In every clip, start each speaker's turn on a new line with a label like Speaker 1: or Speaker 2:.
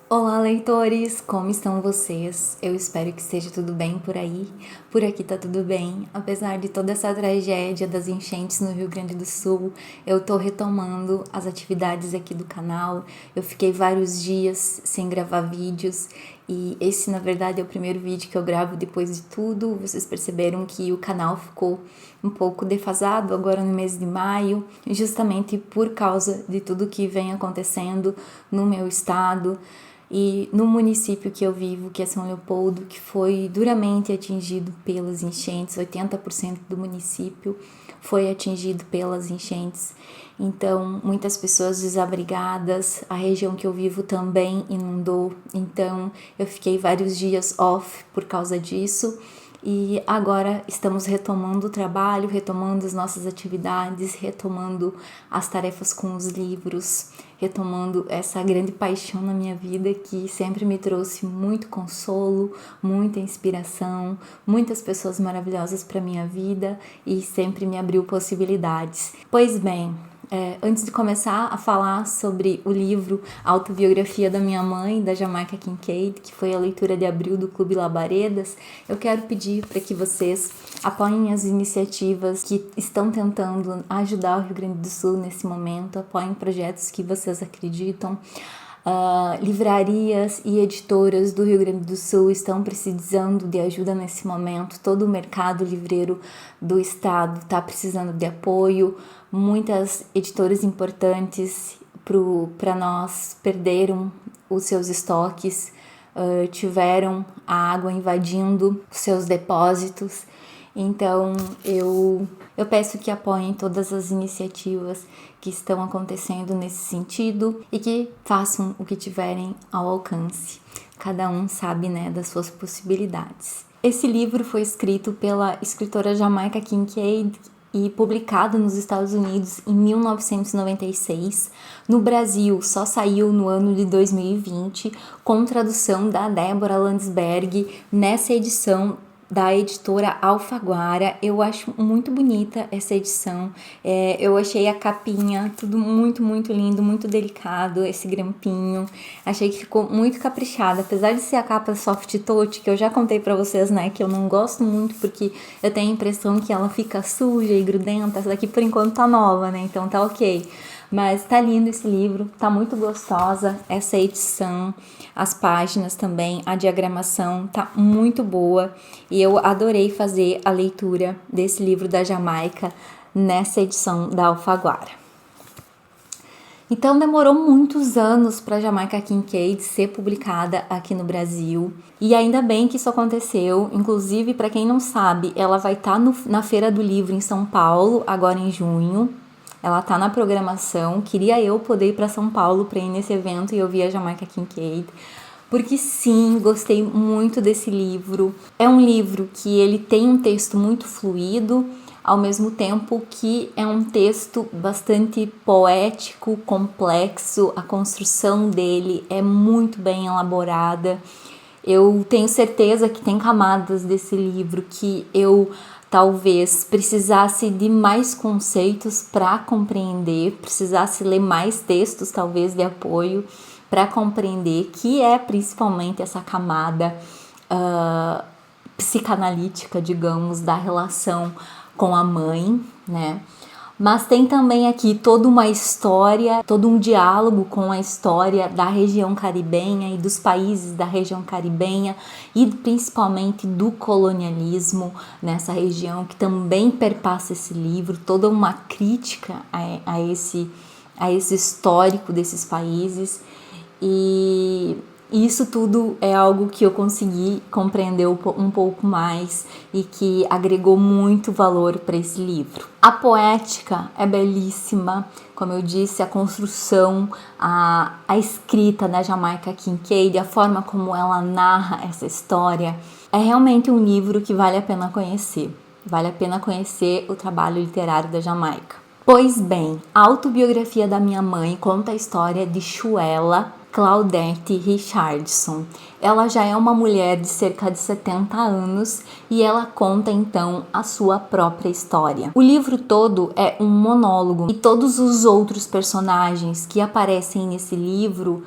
Speaker 1: Olá, leitores! Como estão vocês? Eu espero que esteja tudo bem por aí. Por aqui tá tudo bem. Apesar de toda essa tragédia das enchentes no Rio Grande do Sul, eu tô retomando as atividades aqui do canal. Eu fiquei vários dias sem gravar vídeos e esse, na verdade, é o primeiro vídeo que eu gravo depois de tudo. Vocês perceberam que o canal ficou um pouco defasado agora no mês de maio, justamente por causa de tudo que vem acontecendo no meu estado e no município que eu vivo, que é São Leopoldo, que foi duramente atingido pelas enchentes. 80% do município foi atingido pelas enchentes. Então, muitas pessoas desabrigadas, a região que eu vivo também inundou. Então, eu fiquei vários dias off por causa disso. E agora estamos retomando o trabalho, retomando as nossas atividades, retomando as tarefas com os livros, retomando essa grande paixão na minha vida que sempre me trouxe muito consolo, muita inspiração, muitas pessoas maravilhosas para minha vida e sempre me abriu possibilidades. Pois bem, antes de começar a falar sobre o livro Autobiografia da Minha Mãe, da Jamaica Kincaid, que foi a leitura de abril do Clube Labaredas, eu quero pedir para que vocês apoiem as iniciativas que estão tentando ajudar o Rio Grande do Sul nesse momento, apoiem projetos que vocês acreditam. Livrarias e editoras do Rio Grande do Sul estão precisando de ajuda nesse momento. Todo o mercado livreiro do estado está precisando de apoio. Muitas editoras importantes para nós perderam os seus estoques, tiveram a água invadindo os seus depósitos. Então, eu peço que apoiem todas as iniciativas que estão acontecendo nesse sentido e que façam o que tiverem ao alcance. Cada um sabe, das suas possibilidades. Esse livro foi escrito pela escritora Jamaica Kincaid e publicado nos Estados Unidos em 1996. No Brasil, só saiu no ano de 2020, com tradução da Débora Landsberg, nessa edição da editora Alfaguara. Eu acho muito bonita essa edição. Eu achei a capinha tudo muito, muito lindo, muito delicado, esse grampinho. Achei que ficou muito caprichada, apesar de ser a capa soft touch, que eu já contei pra vocês, que eu não gosto muito, porque eu tenho a impressão que ela fica suja e grudenta. Essa daqui por enquanto tá nova, então tá ok. Mas tá lindo esse livro, tá muito gostosa essa edição, as páginas também, a diagramação tá muito boa e eu adorei fazer a leitura desse livro da Jamaica nessa edição da Alfaguara. Então demorou muitos anos para Jamaica Kincaid ser publicada aqui no Brasil e ainda bem que isso aconteceu. Inclusive, para quem não sabe, ela vai estar na Feira do Livro em São Paulo agora em junho. Ela tá na programação. Queria eu poder ir para São Paulo para ir nesse evento e ouvir a Jamaica Kincaid, porque sim, gostei muito desse livro. É um livro que ele tem um texto muito fluido, ao mesmo tempo que é um texto bastante poético, complexo. A construção dele é muito bem elaborada. Eu tenho certeza que tem camadas desse livro que eu talvez precisasse de mais conceitos para compreender, precisasse ler mais textos talvez de apoio para compreender, que é principalmente essa camada psicanalítica, digamos, da relação com a mãe, Mas tem também aqui toda uma história, todo um diálogo com a história da região caribenha e dos países da região caribenha e principalmente do colonialismo nessa região, que também perpassa esse livro, toda uma crítica a esse histórico desses países. E isso tudo é algo que eu consegui compreender um pouco mais e que agregou muito valor para esse livro. A poética é belíssima, como eu disse, a construção, a escrita da Jamaica Kincaid, a forma como ela narra essa história, é realmente um livro que vale a pena conhecer. Vale a pena conhecer o trabalho literário da Jamaica. Pois bem, a Autobiografia da Minha Mãe conta a história de Shuela Claudette Richardson. Ela já é uma mulher de cerca de 70 anos e ela conta então a sua própria história. O livro todo é um monólogo e todos os outros personagens que aparecem nesse livro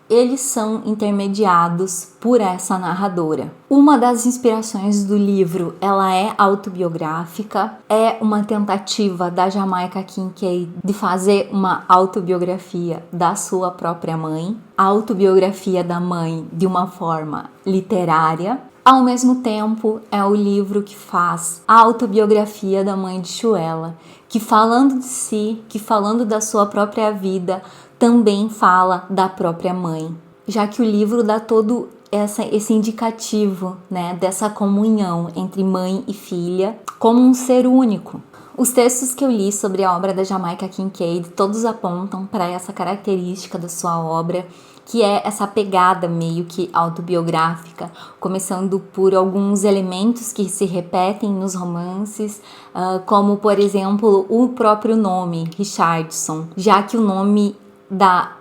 Speaker 1: eles são intermediados por essa narradora. Uma das inspirações do livro, ela é autobiográfica, é uma tentativa da Jamaica Kincaid de fazer uma autobiografia da sua própria mãe, a autobiografia da mãe de uma forma literária. Ao mesmo tempo, é o livro que faz a autobiografia da mãe de Shuela, que falando de si, que falando da sua própria vida, também fala da própria mãe, já que o livro dá todo esse indicativo, né, dessa comunhão entre mãe e filha como um ser único. Os textos que eu li sobre a obra da Jamaica Kincaid, todos apontam para essa característica da sua obra, que é essa pegada meio que autobiográfica, começando por alguns elementos que se repetem nos romances, como, por exemplo, o próprio nome, Richardson, já que o nome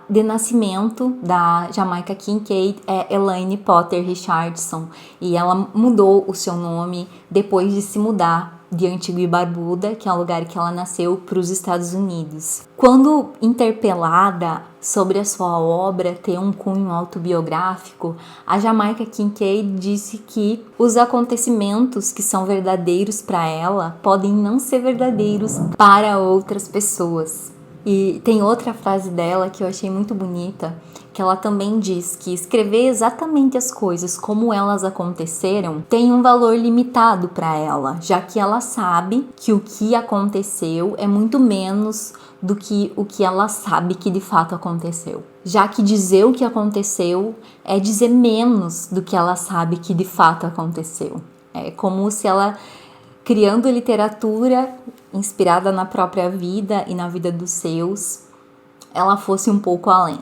Speaker 1: de nascimento da Jamaica Kincaid é Elaine Potter Richardson, e ela mudou o seu nome depois de se mudar de Antigua e Barbuda, que é o lugar que ela nasceu, para os Estados Unidos. Quando interpelada sobre a sua obra ter um cunho autobiográfico, a Jamaica Kincaid disse que os acontecimentos que são verdadeiros para ela podem não ser verdadeiros para outras pessoas. E tem outra frase dela que eu achei muito bonita, que ela também diz que escrever exatamente as coisas como elas aconteceram tem um valor limitado para ela, já que ela sabe que o que aconteceu é muito menos do que o que ela sabe que de fato aconteceu. Já que dizer o que aconteceu é dizer menos do que ela sabe que de fato aconteceu. É como se ela, criando literatura inspirada na própria vida e na vida dos seus, ela fosse um pouco além.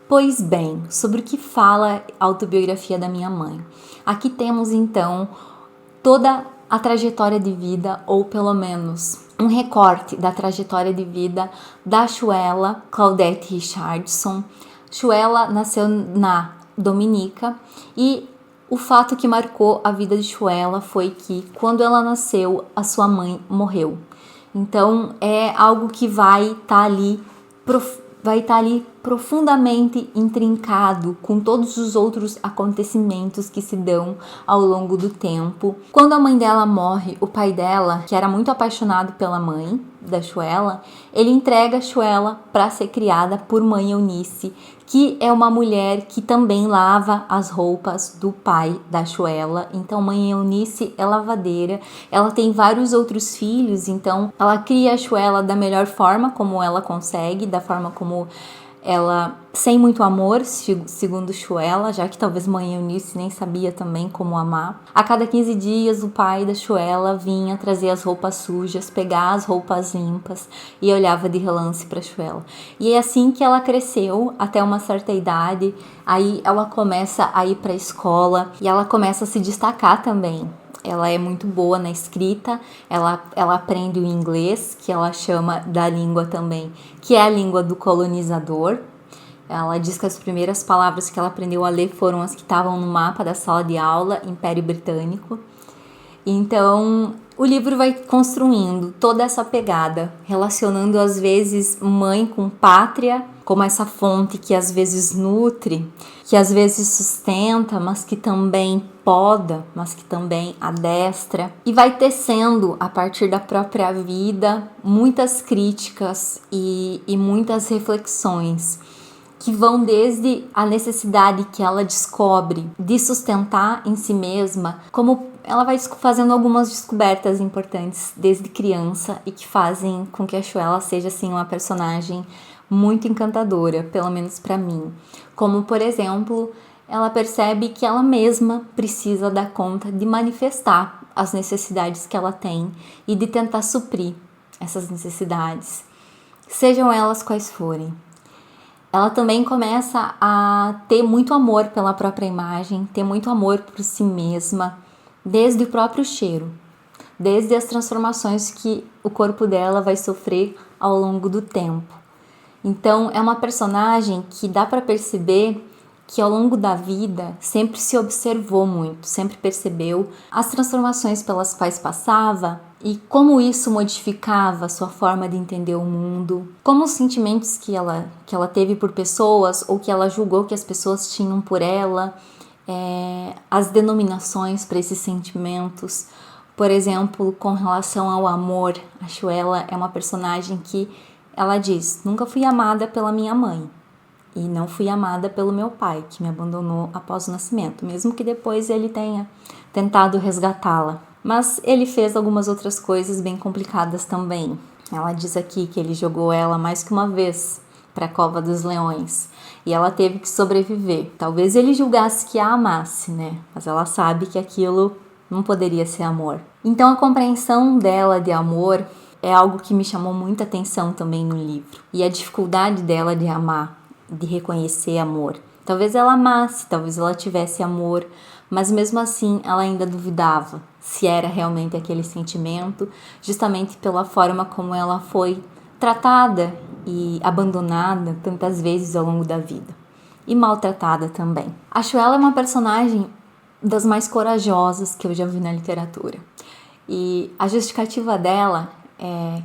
Speaker 1: Pois bem, sobre o que fala a autobiografia da minha mãe? Aqui temos então toda a trajetória de vida, ou pelo menos um recorte da trajetória de vida da Shuela Claudette Richardson. Shuela nasceu na Dominica e o fato que marcou a vida de Shuela foi que, quando ela nasceu, a sua mãe morreu. Então, é algo que vai estar ali profundamente intrincado com todos os outros acontecimentos que se dão ao longo do tempo. Quando a mãe dela morre, o pai dela, que era muito apaixonado pela mãe da Shuela, ele entrega a Shuela para ser criada por mãe Eunice, que é uma mulher que também lava as roupas do pai da Shuela. Então, mãe Eunice é lavadeira, ela tem vários outros filhos, então ela cria a Shuela da melhor forma como ela consegue, da forma como ela, sem muito amor, segundo Shuela, já que talvez mãe Eunice nem sabia também como amar. A cada 15 dias, o pai da Shuela vinha trazer as roupas sujas, pegar as roupas limpas e olhava de relance para Shuela. E é assim que ela cresceu até uma certa idade. Aí ela começa a ir para a escola e ela começa a se destacar também. Ela é muito boa na escrita, ela aprende o inglês, que ela chama da língua também, que é a língua do colonizador. Ela diz que as primeiras palavras que ela aprendeu a ler foram as que estavam no mapa da sala de aula, Império Britânico. Então, o livro vai construindo toda essa pegada, relacionando às vezes mãe com pátria, como essa fonte que às vezes nutre, que às vezes sustenta, mas que também poda, mas que também adestra. E vai tecendo, a partir da própria vida, muitas críticas e muitas reflexões, que vão desde a necessidade que ela descobre de sustentar em si mesma, como ela vai fazendo algumas descobertas importantes desde criança e que fazem com que a Shuela seja assim uma personagem muito encantadora, pelo menos para mim. Como, por exemplo, ela percebe que ela mesma precisa dar conta de manifestar as necessidades que ela tem e de tentar suprir essas necessidades, sejam elas quais forem. Ela também começa a ter muito amor pela própria imagem, ter muito amor por si mesma, desde o próprio cheiro, desde as transformações que o corpo dela vai sofrer ao longo do tempo. Então, é uma personagem que dá para perceber que ao longo da vida sempre se observou muito, sempre percebeu as transformações pelas quais passava e como isso modificava sua forma de entender o mundo, como os sentimentos que ela teve por pessoas ou que ela julgou que as pessoas tinham por ela, as denominações para esses sentimentos. Por exemplo, com relação ao amor, a Shuela é uma personagem que ela diz: nunca fui amada pela minha mãe e não fui amada pelo meu pai, que me abandonou após o nascimento, mesmo que depois ele tenha tentado resgatá-la. Mas ele fez algumas outras coisas bem complicadas também. Ela diz aqui que ele jogou ela mais que uma vez para a cova dos leões e ela teve que sobreviver. Talvez ele julgasse que a amasse, né? Mas ela sabe que aquilo não poderia ser amor. Então a compreensão dela de amor é algo que me chamou muita atenção também no livro. E a dificuldade dela de amar, de reconhecer amor. Talvez ela amasse, talvez ela tivesse amor, mas mesmo assim ela ainda duvidava se era realmente aquele sentimento, justamente pela forma como ela foi tratada e abandonada tantas vezes ao longo da vida. E maltratada também. A Shuela é uma personagem das mais corajosas que eu já vi na literatura. E a justificativa dela,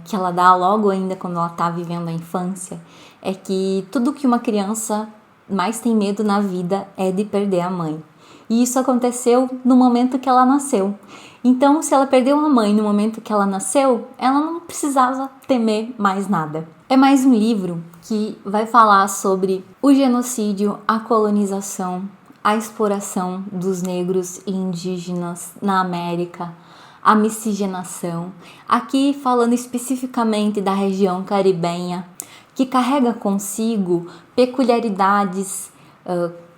Speaker 1: que ela dá logo ainda quando ela está vivendo a infância, é que tudo que uma criança mais tem medo na vida é de perder a mãe. E isso aconteceu no momento que ela nasceu. Então, se ela perdeu a mãe no momento que ela nasceu, ela não precisava temer mais nada. É mais um livro que vai falar sobre o genocídio, a colonização, a exploração dos negros e indígenas na América, a miscigenação, aqui falando especificamente da região caribenha, que carrega consigo peculiaridades,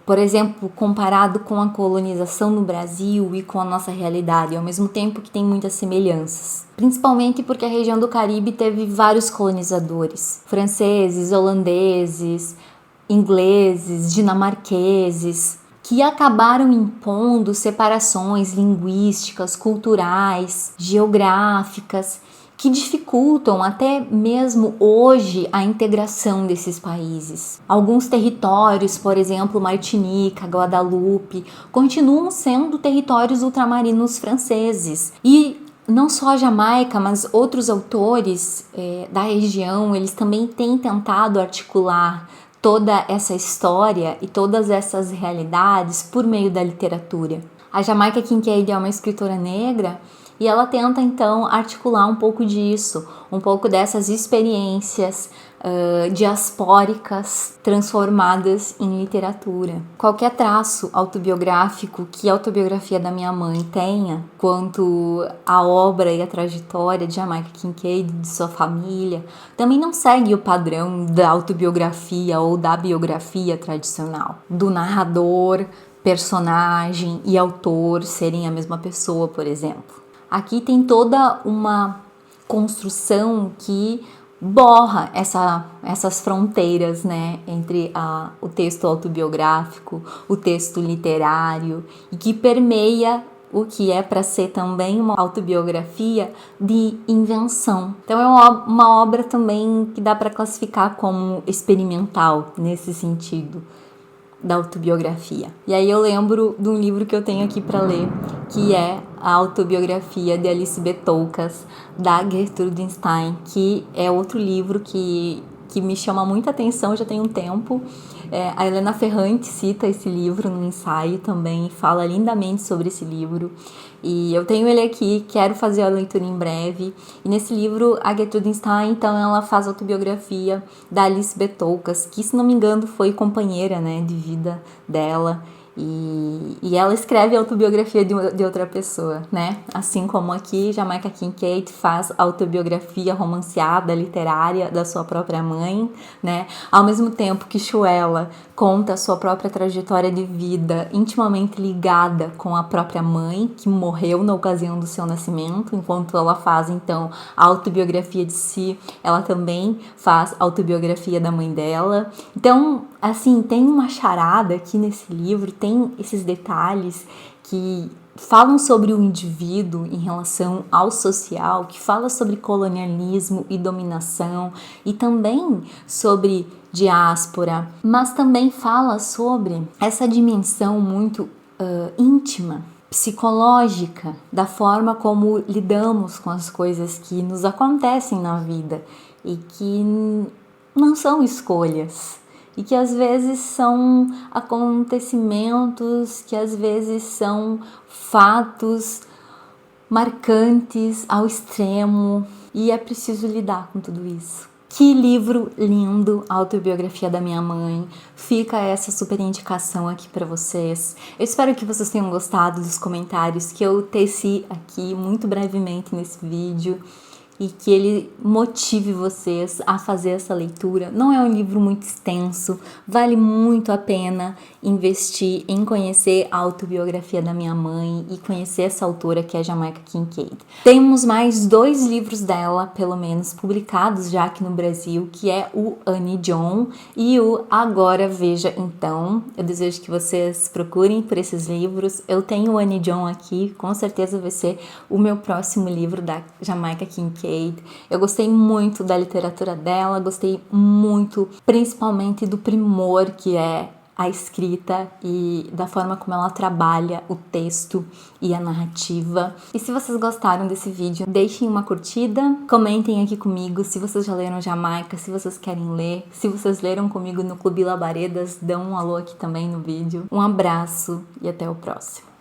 Speaker 1: por exemplo, comparado com a colonização no Brasil e com a nossa realidade, ao mesmo tempo que tem muitas semelhanças. Principalmente porque a região do Caribe teve vários colonizadores, franceses, holandeses, ingleses, dinamarqueses, que acabaram impondo separações linguísticas, culturais, geográficas, que dificultam até mesmo hoje a integração desses países. Alguns territórios, por exemplo, Martinica, Guadalupe, continuam sendo territórios ultramarinos franceses. E não só a Jamaica, mas outros autores da região, eles também têm tentado articular toda essa história e todas essas realidades por meio da literatura. A Jamaica Kincaid é uma escritora negra e ela tenta então articular um pouco disso, um pouco dessas experiências diaspóricas transformadas em literatura. Qualquer traço autobiográfico que a autobiografia da minha mãe tenha, quanto a obra e a trajetória de Jamaica Kincaid, de sua família, também não segue o padrão da autobiografia ou da biografia tradicional, do narrador, personagem e autor serem a mesma pessoa, por exemplo. Aqui tem toda uma construção que borra essas fronteiras, né, entre o texto autobiográfico, o texto literário, e que permeia o que é para ser também uma autobiografia de invenção. Então é uma obra também que dá para classificar como experimental nesse sentido da autobiografia. E aí eu lembro de um livro que eu tenho aqui para ler, que é a autobiografia de Alice B. Toklas, da Gertrude Stein, que é outro livro que me chama muita atenção já tem um tempo. A Helena Ferrante cita esse livro no ensaio também, fala lindamente sobre esse livro. E eu tenho ele aqui, quero fazer a leitura em breve. E nesse livro, a Gertrude Stein, então, ela faz a autobiografia da Alice B. Toklas, que, se não me engano, foi companheira, né, de vida dela. E ela escreve a autobiografia de outra pessoa, né? Assim como aqui, Jamaica Kincaid faz a autobiografia romanceada, literária da sua própria mãe, né? Ao mesmo tempo que Shuela conta a sua própria trajetória de vida intimamente ligada com a própria mãe, que morreu na ocasião do seu nascimento, enquanto ela faz, então, a autobiografia de si, ela também faz a autobiografia da mãe dela. Então, assim, tem uma charada aqui nesse livro, tem esses detalhes que falam sobre o indivíduo em relação ao social, que fala sobre colonialismo e dominação, e também sobre diáspora, mas também fala sobre essa dimensão muito íntima, psicológica, da forma como lidamos com as coisas que nos acontecem na vida e que não são escolhas e que às vezes são acontecimentos, que às vezes são fatos marcantes ao extremo e é preciso lidar com tudo isso. Que livro lindo, a autobiografia da minha mãe. Fica essa super indicação aqui para vocês. Eu espero que vocês tenham gostado dos comentários que eu teci aqui muito brevemente nesse vídeo e que ele motive vocês a fazer essa leitura. Não é um livro muito extenso, vale muito a pena investir em conhecer a autobiografia da minha mãe e conhecer essa autora que é Jamaica Kincaid. Temos mais 2 livros dela, pelo menos, publicados já aqui no Brasil, que é o Annie John e o Agora Veja Então. Eu desejo que vocês procurem por esses livros. Eu tenho o Annie John aqui, com certeza vai ser o meu próximo livro da Jamaica Kincaid. Eu gostei muito da literatura dela, gostei muito, principalmente do primor que é a escrita e da forma como ela trabalha o texto e a narrativa. E se vocês gostaram desse vídeo, deixem uma curtida, comentem aqui comigo se vocês já leram Jamaica, se vocês querem ler, se vocês leram comigo no Clube Labaredas, dão um alô aqui também no vídeo. Um abraço e até o próximo.